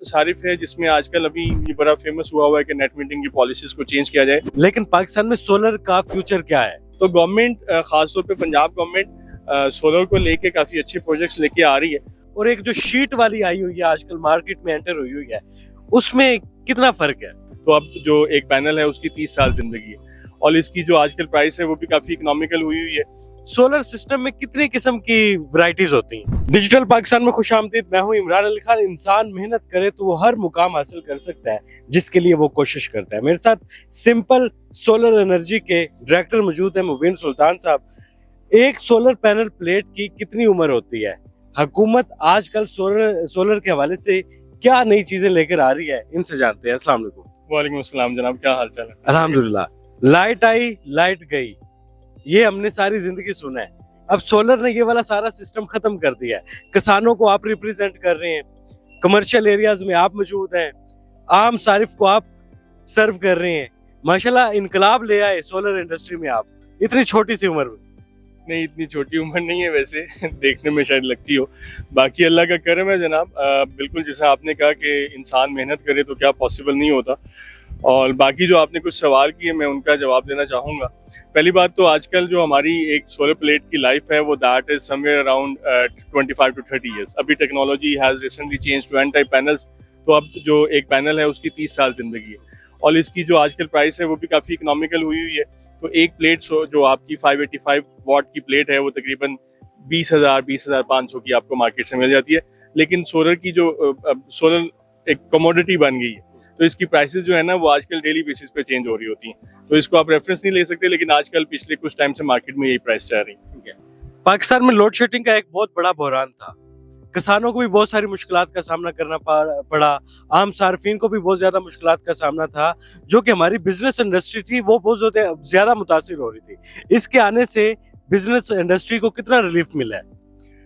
सारिफ है जिसमें आजकल अभी ये बड़ा फेमस हुआ है कि नेट मीटरिंग की पॉलिसीज को चेंज किया जाए। लेकिन पाकिस्तान में सोलर का फ्यूचर क्या है? तो गवर्नमेंट खासतौर पे पंजाब गवर्नमेंट सोलर को लेके काफी अच्छे प्रोजेक्ट्स लेके आ रही है। और एक जो शीट वाली आई हुई है आजकल मार्केट में एंटर हुई है, उसमें कितना फर्क है? तो अब जो एक पैनल है उसकी 30 साल जिंदगी है और इसकी जो आजकल प्राइस है वो भी काफी इकोनॉमिकल हुई है। सोलर सिस्टम में कितनी किस्म की वैरायटीज होती हैं? डिजिटल पाकिस्तान में खुशामदीद। मैं हूं इमरान अली खान। इंसान मेहनत करे तो वो हर मुकाम हासिल कर सकता है जिसके लिए वो कोशिश करता है। मेरे साथ सिंपल सोलर एनर्जी के डायरेक्टर मौजूद है मुबीन सुल्तान साहब। एक सोलर पैनल प्लेट की कितनी उम्र होती है? हुकूमत आजकल सोलर के हवाले से क्या नई चीजें लेकर आ रही है, इनसे जानते हैं। अस्सलाम वालेकुम। वालेकुम अस्सलाम जनाब, क्या हाल चाल है? अल्हम्दुलिल्लाह। लाइट आई लाइट गई, ये हमने सारी जिंदगी सुना है। अब सोलर ने ये वाला सारा सिस्टम खत्म कर दिया है। किसानों को आप रिप्रेजेंट कर रहे हैं, कमर्शियल एरियाज में आप मौजूद हैं, आम सारिफ को आप सर्व कर रहे हैं। माशाल्लाह इनकलाब ले आए सोलर इंडस्ट्री में आप, इतनी छोटी सी उम्र में। नहीं, इतनी छोटी उम्र नहीं है वैसे देखने में शायद लगती हो। बाकी अल्लाह का करम है जनाब। बिल्कुल जैसा आपने कहा कि इंसान मेहनत करे तो क्या पॉसिबल नहीं होता। और बाकी जो आपने कुछ सवाल किए मैं उनका जवाब देना चाहूँगा। पहली बात तो आजकल जो हमारी एक सोलर प्लेट की लाइफ है वो that is somewhere around 25 to 30 years. अभी technology has recently change to N type panels. तो अब जो एक पैनल है उसकी 30 साल जिंदगी है और इसकी जो आजकल प्राइस है वो भी काफ़ी इकोनॉमिकल हुई है। तो एक प्लेट जो आपकी 585 वॉट की प्लेट है वो तकरीबन 20,500 की आपको मार्केट से मिल जाती है। लेकिन सोलर की जो सोलर एक कमोडिटी बन गई है तो इसकी प्राइसेस जो है ना वो आजकल डेली बेसिस पे चेंज हो रही होती हैं। तो इसको आप रेफरेंस नहीं ले सकते, लेकिन आजकल पिछले कुछ टाइम से मार्केट में यही प्राइस चल रही है। पाकिस्तान में लोड शेडिंग का एक बहुत बड़ा बहरान था। किसानों को भी बहुत सारी मुश्किलात का सामना करना पड़ा, आम सार्फिन को भी बहुत ज्यादा मुश्किलात का सामना था। जो कि हमारी बिजनेस इंडस्ट्री थी वो बहुत ज्यादा मुतासिर हो रही थी। इसके आने से बिजनेस इंडस्ट्री को कितना रिलीफ मिला है?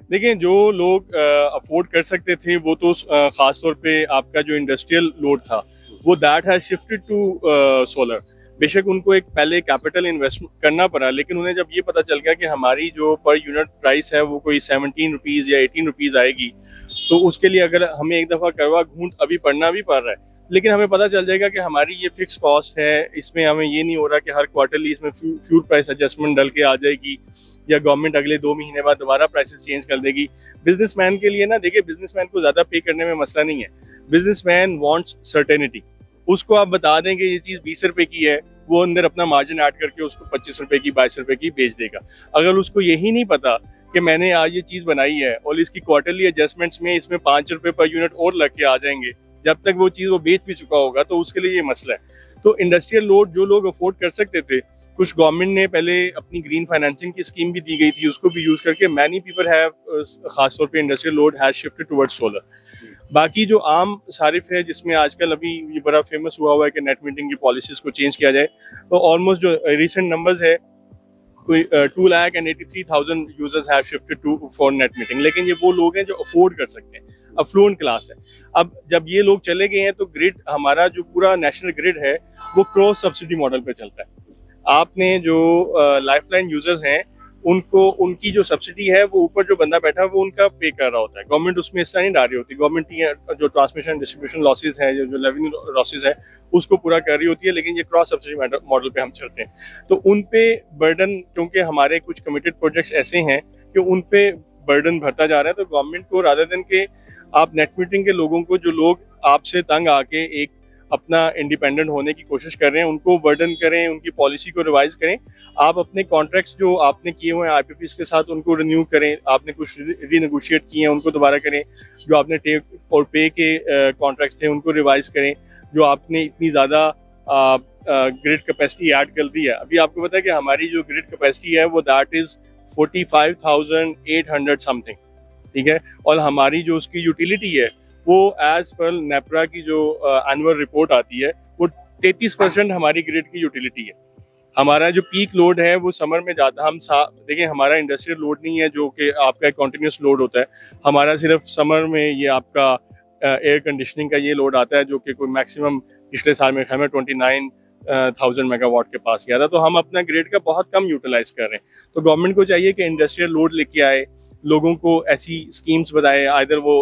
देखिए, जो लोग अफोर्ड कर सकते थे वो तो खास तौर पे आपका जो इंडस्ट्रियल लोड था वो that has shifted to solar. बेशक उनको एक पहले कैपिटल इन्वेस्ट करना पड़ा, लेकिन उन्हें जब ये पता चल गया कि हमारी जो पर यूनिट प्राइस है वो कोई 17 रुपीज़ या 18 रुपीज़ आएगी, तो उसके लिए अगर हमें एक दफ़ा करवा घूंट अभी पड़ना भी पड़ रहा है, लेकिन हमें पता चल जाएगा कि हमारी ये फिक्स कॉस्ट है। इसमें हमें ये नहीं हो रहा कि हर क्वार्टरली इसमें फ्यूल प्राइस एडजस्टमेंट डल के आ जाएगी या गवर्नमेंट अगले 2 महीने बाद दोबारा प्राइसेस चेंज कर देगी। बिजनेसमैन के लिए ना, देखिए, बिजनेसमैन को ज़्यादा पे करने में मसला नहीं है। Businessman wants certainty. उसको आप बता दें कि ये चीज़ 20 रुपए की है, वो अंदर अपना मार्जिन ऐड करके उसको 25 रुपए की 22 रुपए की बेच देगा। अगर उसको यही नहीं पता कि मैंने आज ये चीज़ बनाई है और इसकी क्वार्टरली एडजस्टमेंट्स में इसमें 5 रुपए पर यूनिट और लग के आ जाएंगे, जब तक वो चीज़ वो बेच भी चुका होगा, तो उसके लिए ये मसला है। तो इंडस्ट्रियल लोड जो लोग अफोर्ड कर सकते थे, कुछ गवर्नमेंट ने पहले अपनी ग्रीन फाइनेंसिंग की स्कीम भी दी गई थी, उसको भी यूज़ करके मैनी पीपल हैव खासतौर पे industrial load has shifted towards solar. बाकी जो आम सारिफ है जिसमें आजकल अभी ये बड़ा फेमस हुआ है कि नेट मीटरिंग की पॉलिसीज को चेंज किया जाए, तो ऑलमोस्ट जो रिसेंट नंबर्स है कोई 2,83,000 users have shifted to for net metering. लेकिन ये वो लोग हैं जो अफोर्ड कर सकते हैं, अफ्लुएंट क्लास है। अब जब ये लोग चले गए हैं तो ग्रिड, हमारा जो पूरा नेशनल ग्रिड है वो क्रॉस सब्सिडी मॉडल पे चलता है। आपने जो लाइफलाइन यूजर्स हैं उनको उनकी जो सब्सिडी है वो ऊपर जो बंदा बैठा है वो उनका पे कर रहा होता है। गवर्नमेंट उसमें हिस्सा नहीं डाल रही होती। गवर्नमेंट जो ट्रांसमिशन डिस्ट्रीब्यूशन लॉसेज है, जो रेवेन्यू लॉसेज है, उसको पूरा कर रही होती है। लेकिन ये क्रॉस सब्सिडी मॉडल पे हम चलते हैं, तो उन पे बर्डन, क्योंकि हमारे कुछ कमिटेड प्रोजेक्ट्स ऐसे हैं कि उन पे बर्डन भरता जा रहा है। तो गवर्नमेंट को रादर देन के आप नेट मीटरिंग के लोगों को, जो लोग आपसे तंग आके एक अपना इंडिपेंडेंट होने की कोशिश कर रहे हैं, उनको बर्डन करें, उनकी पॉलिसी को रिवाइज करें। आप अपने कॉन्ट्रैक्ट्स जो आपने किए हुए हैं आईपीपीज के साथ उनको रिन्यू करें। आपने कुछ रीनेगोशिएट किए हैं उनको दोबारा करें। जो आपने टेक और पे के कॉन्ट्रैक्ट्स थे उनको रिवाइज करें। जो आपने इतनी ज़्यादा ग्रिड कैपेसिटी ऐड कर दी है, अभी आपको पता है कि हमारी जो ग्रिड कैपेसिटी है वो दैट इज़ 45,800 समथिंग, ठीक है। और हमारी जो उसकी यूटिलिटी है वो एज पर नेपरा की जो एनुअल रिपोर्ट आती है वो 33% हमारी ग्रिड की यूटिलिटी है। हमारा जो पीक लोड है वो समर में जाता, देखिए हमारा इंडस्ट्रियल लोड नहीं है जो कि आपका कंटिन्यूस लोड होता है। हमारा सिर्फ समर में ये आपका एयर कंडीशनिंग का ये लोड आता है जो कि कोई मैक्सिमम पिछले साल में 29 1000 मेगावाट के पास गया था। तो हम अपना ग्रिड का बहुत कम यूटिलाइज कर रहे हैं। तो गवर्नमेंट को चाहिए कि इंडस्ट्रियल लोड लेके आए, लोगों को ऐसी स्कीम्स बताए, आइदर वो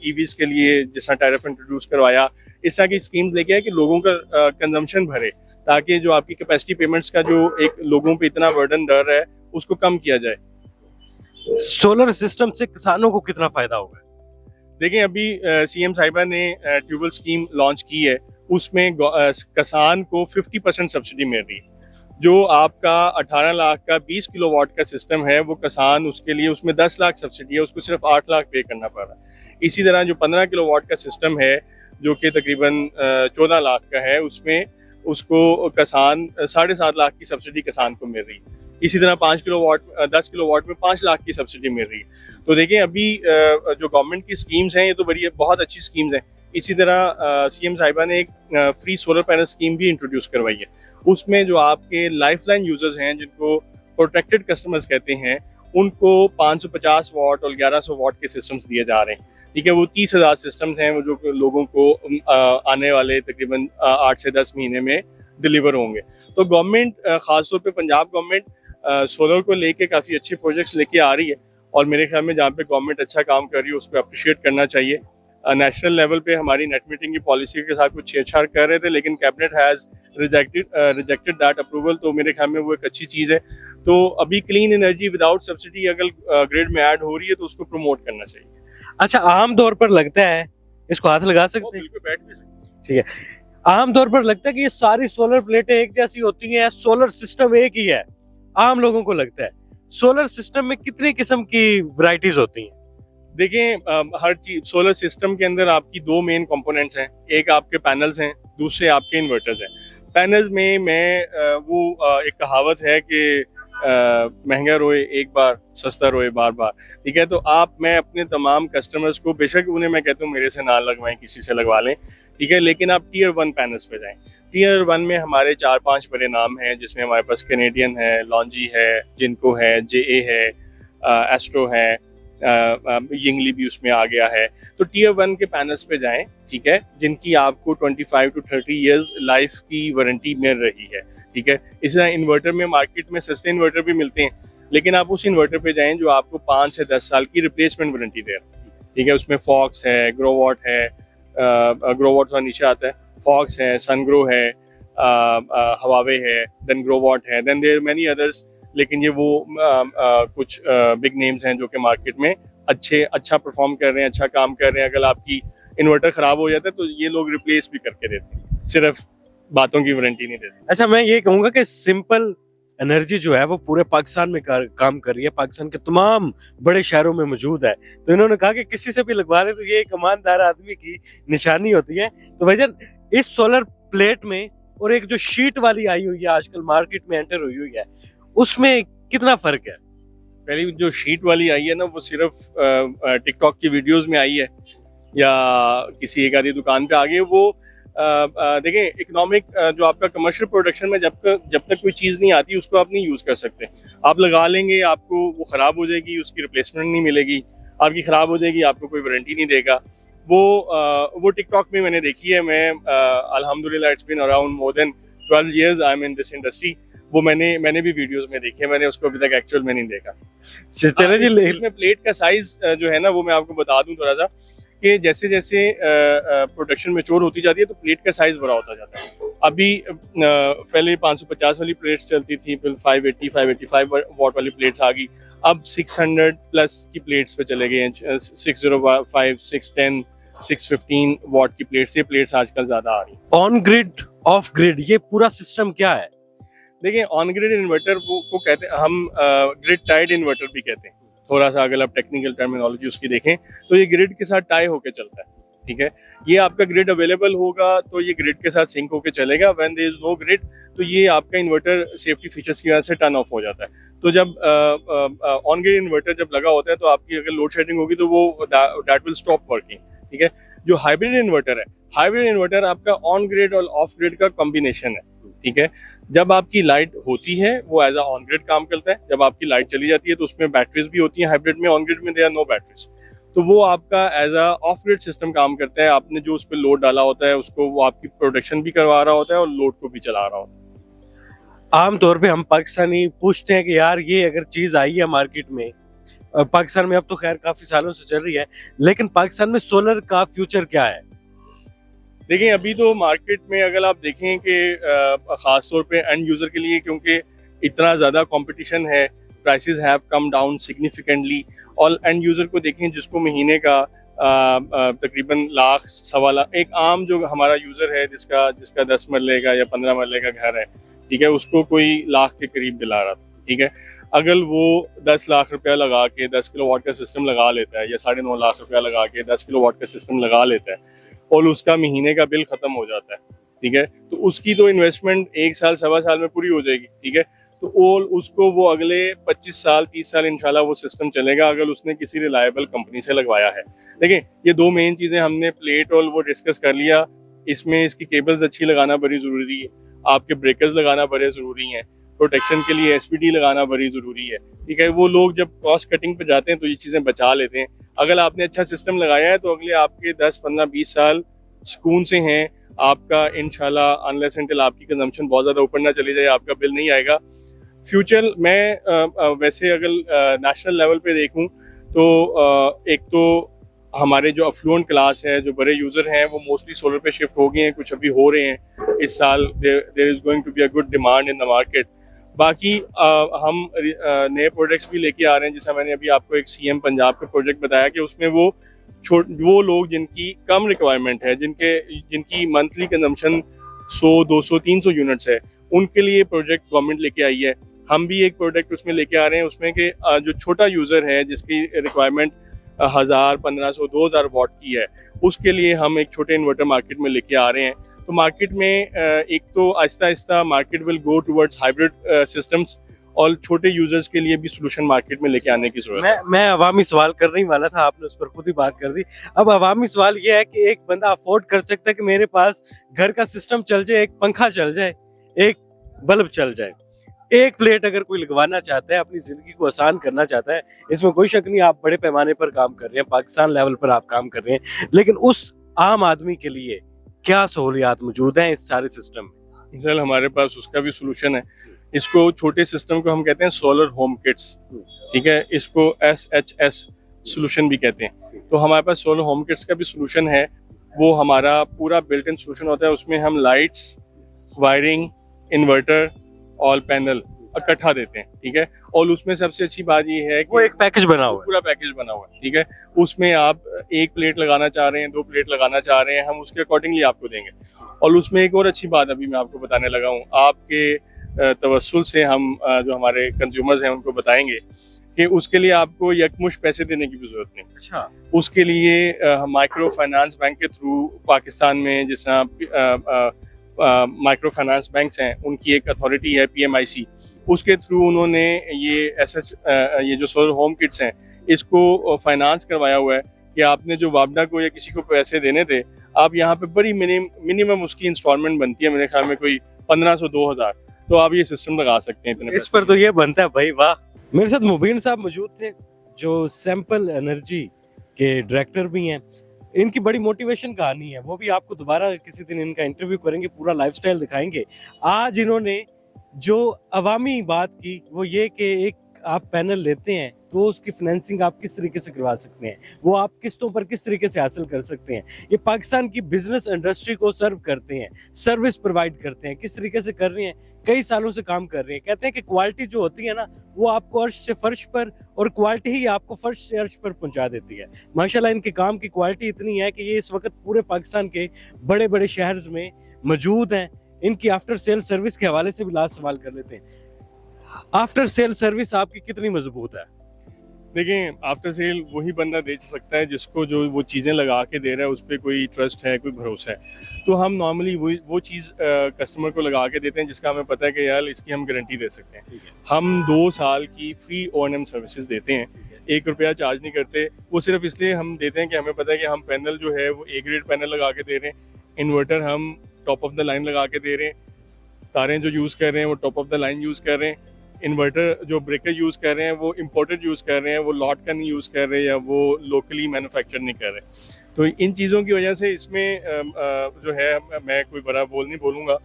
ईवीज के लिए जिस तरह टैरिफ इंट्रोड्यूस करवाया, इस तरह की स्कीम्स लेके आए कि लोगों का कंजम्पशन भरे, ताकि जो आपकी कैपेसिटी पेमेंट्स का जो एक लोगों पे इतना बर्डन डर है उसको कम किया जाए। सोलर सिस्टम से किसानों को कितना फायदा होगा? देखिए, अभी सीएम साहिबा ने ट्यूबल स्कीम लॉन्च की है, उसमें किसान को 50% सब्सिडी मिल रही है। जो आपका 18 लाख का 20 किलोवाट का सिस्टम है, वो किसान उसके लिए उसमें 10 लाख सब्सिडी है, उसको सिर्फ 8 लाख पे करना पड़ रहा है। इसी तरह जो 15 किलोवाट का सिस्टम है, जो कि तकरीबन 14 लाख का है, उसमें उसको किसान 7.5 लाख की सब्सिडी किसान को मिल रही है। इसी तरह 10 किलोवाट में 5 लाख की सब्सिडी मिल रही है। तो देखें, अभी जो गवर्नमेंट की स्कीम्स हैं, ये तो बहुत अच्छी स्कीम्स हैं। इसी तरह सीएम साहिबा ने एक फ्री सोलर पैनल स्कीम भी इंट्रोड्यूस करवाई है। उसमें जो आपके लाइफलाइन यूजर्स हैं, जिनको प्रोटेक्टेड कस्टमर्स कहते हैं, उनको 550 वाट और 1100 वाट के सिस्टम्स दिए जा रहे हैं। ठीक है, वो 30,000 सिस्टम्स हैं, वो जो लोगों को आने वाले तकरीबन 8 से 10 महीने में डिलीवर होंगे। तो गवर्नमेंट, खासतौर पे पंजाब गवर्नमेंट सोलर को लेके काफ़ी अच्छे प्रोजेक्ट्स लेके आ रही है, और मेरे ख्याल में जहाँ पे गवर्नमेंट अच्छा काम कर रही है उसको अप्रिशिएट करना चाहिए। नेशनल लेवल पे हमारी नेट मीटिंग की पॉलिसी के साथ कुछ छेड़छाड़ कर रहे थे, लेकिन cabinet has rejected that approval. तो मेरे ख्याल में वो एक अच्छी चीज़ है। तो अभी क्लीन एनर्जी विदाउट सब्सिडी अगर ग्रिड में ऐड हो रही है तो उसको प्रमोट करना चाहिए। अच्छा, आम तौर पर लगता है, इसको हाथ लगा सकते हैं? बिल्कुल, बैठ भी सकते। ठीक है, आम तौर पर लगता है कि ये सारी सोलर प्लेटें एक जैसी होती हैं, सोलर सिस्टम एक ही है, आम लोगों को लगता है। सोलर सिस्टम में कितनी किस्म की वैरायटीज होती हैं? देखें, हर चीज सोलर सिस्टम के अंदर आपकी दो मेन कंपोनेंट्स हैं। एक आपके पैनल्स हैं, दूसरे आपके इन्वर्टर्स हैं। पैनल्स में एक कहावत है कि महंगा रोए एक बार, सस्ता रोए बार बार। ठीक है, तो मैं अपने तमाम कस्टमर्स को, बेशक उन्हें मैं कहता हूँ मेरे से ना लगवाएं, किसी से लगवा लें, ठीक है, लेकिन आप टीयर 1 पैनल्स पे जाएं। टीयर 1 में हमारे 4-5 बड़े नाम हैं, जिसमें हमारे पास कैनेडियन है, लॉन्जी है, जिनको है, JA है, एस्ट्रो है, यिंगली भी उसमें आ गया है। तो टीयर 1 के पैनल्स पे जाएं, ठीक है, जिनकी आपको 25 to 30 ईयर्स लाइफ की वारंटी मिल रही है। ठीक है, इसी तरह इन्वर्टर में मार्केट में सस्ते इन्वर्टर भी मिलते हैं, लेकिन आप उस इन्वर्टर पे जाएं जो आपको 5 से 10 साल की रिप्लेसमेंट वारंटी दे रहा है। ठीक है, उसमें फॉक्स है, ग्रोवॉट है, ग्रोवॉट का नीचे आता है, फॉक्स है, सनग्रो है, हवावे है, देन ग्रोवॉट है, देन देयर मेनी अदर्स। लेकिन ये वो कुछ बिग नेम्स हैं जो कि मार्केट में अच्छा परफॉर्म कर रहे हैं, अच्छा काम कर रहे हैं। अगर आपकी इन्वर्टर खराब हो जाता है तो ये लोग रिप्लेस भी करके देते हैं, सिर्फ बातों की वारंटी नहीं देते। अच्छा, मैं ये कहूंगा कि सिंपल एनर्जी जो है वो पूरे पाकिस्तान में काम कर रही है, पाकिस्तान के तमाम बड़े शहरों में मौजूद है। तो इन्होंने कहा कि किसी से भी लगवा ले तो ये एक ईमानदार आदमी की निशानी होती है। तो भाईजान, इस सोलर प्लेट में और एक जो शीट वाली आई हुई है आजकल मार्केट में एंटर हुई है, उसमें कितना फर्क है? पहली जो शीट वाली आई है ना, वो सिर्फ टिकटॉक की वीडियोस में आई है या किसी एक आधी दुकान पे आ गई। वो देखें, इकोनॉमिक जो आपका कमर्शियल प्रोडक्शन में जब तक कोई चीज़ नहीं आती उसको आप नहीं यूज़ कर सकते। आप लगा लेंगे, आपको वो ख़राब हो जाएगी, उसकी रिप्लेसमेंट नहीं मिलेगी, आपकी ख़राब हो जाएगी, आपको कोई वारंटी नहीं देगा। वो टिकटॉक में मैंने देखी है। मैं अल्हम्दुलिल्लाह, it's been around more than 12 years I am in this industry. वो मैंने भी वीडियोस में देखी है, मैंने उसको अभी तक एक्चुअल में नहीं देखा। चले जी, इसमें प्लेट का साइज जो है ना, वो मैं आपको बता दूं थोड़ा सा, कि जैसे जैसे प्रोडक्शन मैच्योर होती जाती है तो प्लेट का साइज बड़ा होता जाता है। अभी पहले 550 वाली प्लेट्स चलती थी, फिर 580 585 वाट वाली प्लेट्स आ गई। अब 600 प्लस की प्लेट्स पे चले गए हैं, 605 610 615 वाट की प्लेट्स। ये प्लेट्स आजकल ज्यादा आ रही हैं। ऑन ग्रिड, ऑफ ग्रिड, ये पूरा सिस्टम क्या है? देखिए, ऑन ग्रिड इन्वर्टर को कहते हैं हम, ग्रिड टाइड इन्वर्टर भी कहते हैं। थोड़ा सा अगर आप टेक्निकल टर्मिनोलॉजी उसकी देखें तो ये ग्रिड के साथ टाई होके चलता है। ठीक है, ये आपका ग्रिड अवेलेबल होगा तो ये ग्रिड के साथ सिंक होके चलेगा। When there is no grid तो ये आपका इन्वर्टर सेफ्टी फीचर्स की वजह से टर्न ऑफ हो जाता है। तो जब ऑन ग्रिड इन्वर्टर जब लगा होता है तो आपकी अगर लोड शेडिंग होगी तो वो दैट विल स्टॉप वर्किंग। ठीक है, जो हाइब्रिड इन्वर्टर है, हाइब्रिड इन्वर्टर आपका ऑन ग्रिड और ऑफ ग्रिड का कॉम्बिनेशन है। ठीक है, जब आपकी लाइट होती है वो एज अ ऑन ग्रिड काम करता है, जब आपकी लाइट चली जाती है तो उसमें बैटरीज भी होती हैं। हाइब्रिड में, ऑन ग्रिड में दे आर नो बैटरीज। तो वो आपका as a off grid system काम करता है। आपने जो उस पर लोड डाला होता है उसको वो आपकी प्रोडक्शन भी करवा रहा होता है और लोड को भी चला रहा होता है। आमतौर पे हम पाकिस्तानी पूछते हैं कि यार ये अगर चीज आई है मार्केट में, पाकिस्तान में अब तो खैर काफी सालों से चल रही है, लेकिन पाकिस्तान में सोलर का फ्यूचर क्या है? देखिए अभी तो मार्केट में अगर आप देखें कि ख़ास तौर पे एंड यूज़र के लिए, क्योंकि इतना ज़्यादा कंपटीशन है, prices have come down significantly. और एंड यूज़र को देखें जिसको महीने का तकरीबन लाख सवा लाख, एक आम जो हमारा यूज़र है जिसका 10 मरले का या 15 मरले का घर है, ठीक है, उसको कोई लाख के करीब दिला रहा था, ठीक है। अगर वो 10 लाख रुपया लगा के 10 किलोवाट का सिस्टम लगा लेता है या 9.5 लाख रुपया लगा के 10 किलोवाट का सिस्टम लगा लेता है और उसका महीने का बिल खत्म हो जाता है, ठीक है, तो उसकी तो इन्वेस्टमेंट 1 साल सवा साल में पूरी हो जाएगी, ठीक है। तो उसको वो अगले 25 साल 30 साल इंशाल्लाह वो सिस्टम चलेगा अगर उसने किसी रिलायबल कंपनी से लगवाया है। देखिए ये दो मेन चीज़ें हमने प्लेट और वो डिस्कस कर लिया। इसमें इसकी केबल्स अच्छी लगाना बड़ी ज़रूरी है, आपके ब्रेकर्स लगाना बड़े ज़रूरी हैं, प्रोटेक्शन के लिए एसपीडी लगाना बड़ी ज़रूरी है, ठीक है। वो लोग जब कॉस्ट कटिंग पे जाते हैं तो ये चीज़ें बचा लेते हैं। अगर आपने अच्छा सिस्टम लगाया है तो अगले आपके 10 15 20 साल सुकून से हैं आपका, इंशाल्लाह, अनलेस अनटिल आपकी कंजम्पशन बहुत ज़्यादा ऊपर ना चली जाए, आपका बिल नहीं आएगा। फ्यूचर मैं वैसे अगर नेशनल लेवल पे देखूं तो एक तो हमारे जो अफ्लुएंट क्लास है, जो बड़े यूज़र हैं, वो मोस्टली सोलर पे शिफ्ट हो गए हैं, कुछ अभी हो रहे हैं इस साल। There is going to be a good demand in the market. बाकी हम नए प्रोजेक्ट्स भी लेके आ रहे हैं, जैसा मैंने अभी आपको एक सीएम पंजाब का प्रोजेक्ट बताया कि उसमें वो लोग जिनकी कम रिक्वायरमेंट है, जिनकी मंथली कंजम्पशन 100 200 300 यूनिट्स है, उनके लिए प्रोजेक्ट गवर्नमेंट लेके आई है। हम भी एक प्रोजेक्ट उसमें लेके आ रहे हैं, उसमें कि जो छोटा यूज़र है जिसकी रिक्वायरमेंट 1000 1500 2000 वाट की है, उसके लिए हम एक छोटे इन्वर्टर मार्केट में लेके आ रहे हैं। तो मार्केट में एक तो Aahista Aahista market will go towards hybrid systems, और छोटे यूजर्स के लिए भी सोल्यूशन मार्केट में लेके आने की जरूरत है। मैं अवामी सवाल करने ही वाला था, आपने उस पर खुद ही बात कर दी। अब अवामी सवाल ये है कि एक बंदा अफोर्ड कर सकता है कि मेरे पास घर का सिस्टम चल जाए, एक पंखा चल जाए, एक बल्ब चल जाए, एक प्लेट अगर कोई लगवाना चाहता है, अपनी जिंदगी को आसान करना चाहता है, इसमें कोई शक नहीं, आप बड़े पैमाने पर काम कर रहे हैं, पाकिस्तान लेवल पर आप काम कर रहे हैं, लेकिन उस आम आदमी के लिए क्या सहूलियात मौजूद हैं इस सारे सिस्टम में? सर हमारे पास उसका भी सोल्यूशन है। इसको छोटे सिस्टम को हम कहते हैं सोलर होम किट्स, ठीक है, इसको SHS सोल्यूशन भी कहते हैं। तो हमारे पास सोलर होम किट्स का भी सोल्यूशन है। वो हमारा पूरा बिल्ट इन सोल्यूशन होता है। उसमें हम लाइट्स, वायरिंग, इन्वर्टर और पैनल इकट्ठा देते हैं, ठीक है। और उसमें सबसे अच्छी बात ये है कि वो एक पैकेज बना हुआ है, पूरा पैकेज बना हुआ है, ठीक है। उसमें आप एक प्लेट लगाना चाह रहे हैं, 2 प्लेट लगाना चाह रहे हैं, हम उसके अकॉर्डिंगली आपको देंगे। और उसमें एक और अच्छी बात अभी मैं आपको बताने लगा हूँ, आपके तवस्सुल से हम जो हमारे कंज्यूमर्स हैं उनको बताएंगे कि उसके लिए आपको यकमुश्त पैसे देने की भी जरूरत नहीं। अच्छा, उसके लिए माइक्रो फाइनेंस बैंक के थ्रू पाकिस्तान में जिस माइक्रो फाइनेंस बैंक्स हैं, उनकी एक अथॉरिटी है PMIC, उसके थ्रू उन्होंने ये जो सोलर होम किट्स हैं इसको फाइनेंस करवाया हुआ है कि आपने जो वापडा को या किसी को पैसे देने थे, आप यहाँ पे बड़ी मिनिमम उसकी इंस्टॉलमेंट बनती है, मेरे ख्याल में कोई 1500 2000, तो आप ये सिस्टम लगा सकते हैं इतने इस पर तो ये बनता है भाई, वाह। मेरे साथ मुबीन साहब मौजूद थे जो सैंपल एनर्जी के डायरेक्टर भी हैं। इनकी बड़ी मोटिवेशन कहानी है, वो भी आपको दोबारा किसी दिन इनका इंटरव्यू करेंगे, पूरा लाइफस्टाइल दिखाएंगे। आज इन्होंने जो अवामी बात की वो ये कि एक आप पैनल लेते हैं तो उसकी फाइनेंसिंग आप किस तरीके से करवा सकते हैं, वो आप किस्तों पर किस तरीके से हासिल कर सकते हैं, ये पाकिस्तान की बिजनेस इंडस्ट्री को सर्व करते हैं, सर्विस प्रोवाइड करते हैं, किस तरीके से कर रहे हैं, कई सालों से काम कर रहे हैं। कहते हैं कि क्वालिटी जो होती है ना, वो आपको अर्श से फर्श पर, और क्वालिटी ही आपको फर्श से अर्श पर पहुंचा देती है। माशाल्लाह इनके काम की क्वालिटी इतनी है कि ये इस वक्त पूरे पाकिस्तान के बड़े बड़े शहर में मौजूद हैं। इनकी आफ्टर सेल सर्विस के हवाले से भी लास्ट सवाल कर लेते हैं, आफ्टर सेल सर्विस आपकी कितनी मजबूत है? देखिए, आफ्टर सेल वही बंदा दे सकता है जिसको जो वो चीज़ें लगा के दे रहा है उस पर कोई ट्रस्ट है, कोई भरोसा है। तो हम नॉर्मली वो चीज़ कस्टमर को लगा के देते हैं जिसका हमें पता है कि यार इसकी हम गारंटी दे सकते हैं। हम 2 साल की फ्री O&M सर्विसेज देते हैं, 1 रुपया चार्ज नहीं करते। वो सिर्फ इसलिए हम देते हैं कि हमें पता है कि हम पैनल जो है वो A ग्रेड पैनल लगा के दे रहे हैं, इन्वर्टर हम टॉप ऑफ द लाइन लगा के दे रहे हैं, तारें जो यूज़ कर रहे हैं वो top of the line use कर रहे हैं, इन्वर्टर जो ब्रेकर यूज़ कर रहे हैं वो इम्पोर्टेड यूज़ कर रहे हैं, वो लॉट का नहीं यूज़ कर रहे या वो लोकली मैन्युफैक्चर नहीं कर रहे। तो इन चीज़ों की वजह से इसमें जो है मैं कोई बड़ा नहीं बोलूँगा।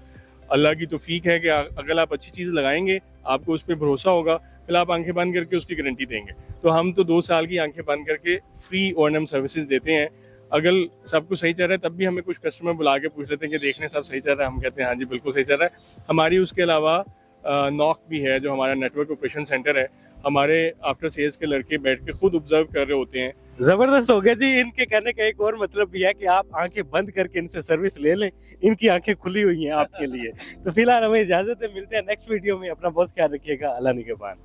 अल्लाह की तौफीक है कि अगर आप अच्छी चीज़ लगाएंगे, आपको उस पर भरोसा होगा, फिर आप आंखें बंद करके उसकी गारंटी देंगे। तो हम तो 2 साल की आंखें बंद करके फ्री O&M सर्विसेज देते हैं। अगर सब कुछ सही चल रहा है तब भी हमें कुछ कस्टमर बुला के पूछ लेते हैं कि देखने सब सही चल रहा है, हम कहते हैं हाँ जी बिल्कुल सही चल रहा है। हमारी उसके अलावा नॉक भी है जो हमारा नेटवर्क ऑपरेशन सेंटर है, हमारे आफ्टर सेल्स के लड़के बैठ के खुद ऑब्जर्व कर रहे होते हैं। जबरदस्त हो गया जी। इनके कहने का एक और मतलब भी है कि आप आंखें बंद करके इनसे सर्विस ले लें, इनकी आंखें खुली हुई हैं आपके लिए। तो फिलहाल हमें इजाजत है, मिलते हैं नेक्स्ट वीडियो में। अपना बहुत ख्याल रखिएगा। अल्लाह निगहबान।